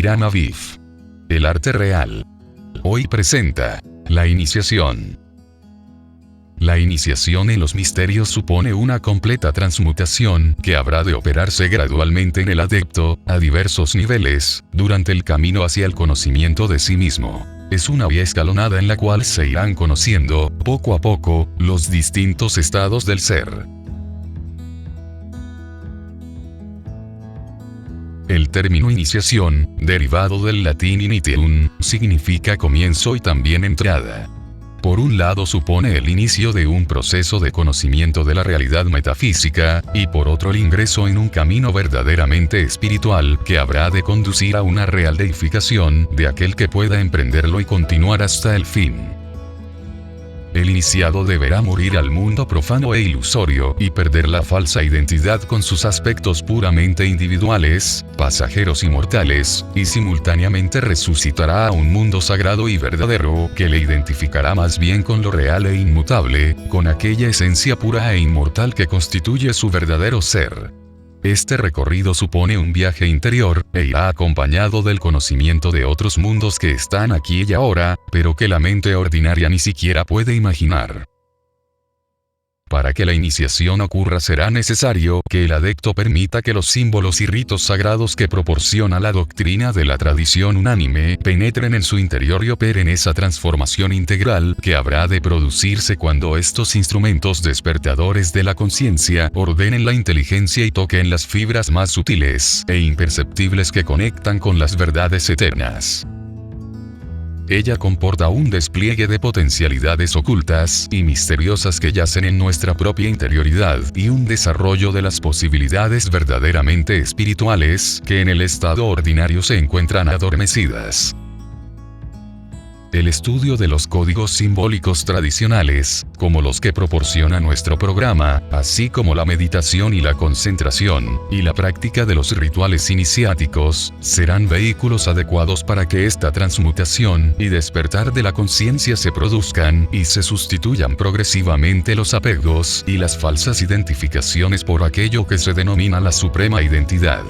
Hiram Aviv. El arte real. Hoy presenta la iniciación. La iniciación en los misterios supone una completa transmutación que habrá de operarse gradualmente en el adepto, a diversos niveles, durante el camino hacia el conocimiento de sí mismo. Es una vía escalonada en la cual se irán conociendo, poco a poco, los distintos estados del ser. El término iniciación, derivado del latín initium, significa comienzo y también entrada. Por un lado supone el inicio de un proceso de conocimiento de la realidad metafísica, y por otro el ingreso en un camino verdaderamente espiritual que habrá de conducir a una real deificación de aquel que pueda emprenderlo y continuar hasta el fin. El iniciado deberá morir al mundo profano e ilusorio y perder la falsa identidad con sus aspectos puramente individuales, pasajeros y mortales, y simultáneamente resucitará a un mundo sagrado y verdadero que le identificará más bien con lo real e inmutable, con aquella esencia pura e inmortal que constituye su verdadero ser. Este recorrido supone un viaje interior, e irá acompañado del conocimiento de otros mundos que están aquí y ahora, pero que la mente ordinaria ni siquiera puede imaginar. Para que la iniciación ocurra será necesario que el adepto permita que los símbolos y ritos sagrados que proporciona la doctrina de la tradición unánime penetren en su interior y operen esa transformación integral que habrá de producirse cuando estos instrumentos despertadores de la conciencia ordenen la inteligencia y toquen las fibras más sutiles e imperceptibles que conectan con las verdades eternas. Ella comporta un despliegue de potencialidades ocultas y misteriosas que yacen en nuestra propia interioridad y un desarrollo de las posibilidades verdaderamente espirituales que en el estado ordinario se encuentran adormecidas. El estudio de los códigos simbólicos tradicionales, como los que proporciona nuestro programa, así como la meditación y la concentración, y la práctica de los rituales iniciáticos, serán vehículos adecuados para que esta transmutación y despertar de la conciencia se produzcan y se sustituyan progresivamente los apegos y las falsas identificaciones por aquello que se denomina la suprema identidad.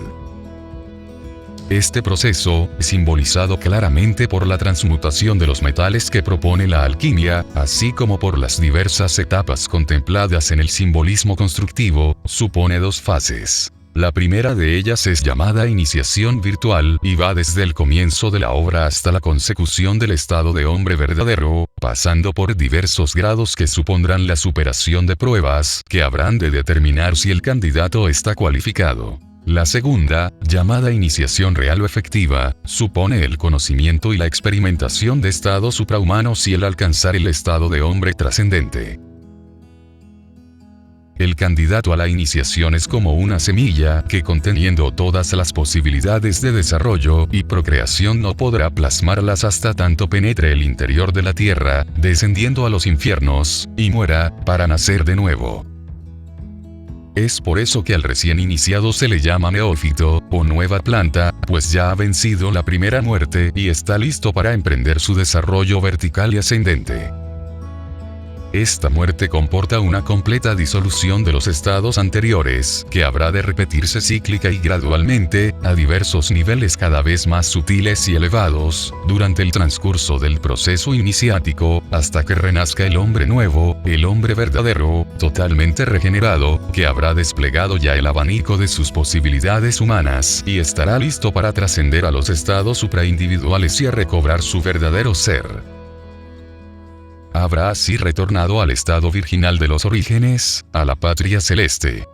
Este proceso, simbolizado claramente por la transmutación de los metales que propone la alquimia, así como por las diversas etapas contempladas en el simbolismo constructivo, supone dos fases. La primera de ellas es llamada iniciación virtual y va desde el comienzo de la obra hasta la consecución del estado de hombre verdadero, pasando por diversos grados que supondrán la superación de pruebas que habrán de determinar si el candidato está cualificado. La segunda, llamada iniciación real o efectiva, supone el conocimiento y la experimentación de estados suprahumanos y el alcanzar el estado de hombre trascendente. El candidato a la iniciación es como una semilla que, conteniendo todas las posibilidades de desarrollo y procreación, no podrá plasmarlas hasta tanto penetre el interior de la tierra, descendiendo a los infiernos, y muera, para nacer de nuevo. Es por eso que al recién iniciado se le llama neófito, o nueva planta, pues ya ha vencido la primera muerte y está listo para emprender su desarrollo vertical y ascendente. Esta muerte comporta una completa disolución de los estados anteriores, que habrá de repetirse cíclica y gradualmente, a diversos niveles cada vez más sutiles y elevados, durante el transcurso del proceso iniciático, hasta que renazca el hombre nuevo, el hombre verdadero, totalmente regenerado, que habrá desplegado ya el abanico de sus posibilidades humanas, y estará listo para trascender a los estados supraindividuales y a recobrar su verdadero ser. Habrá así retornado al estado virginal de los orígenes, a la patria celeste.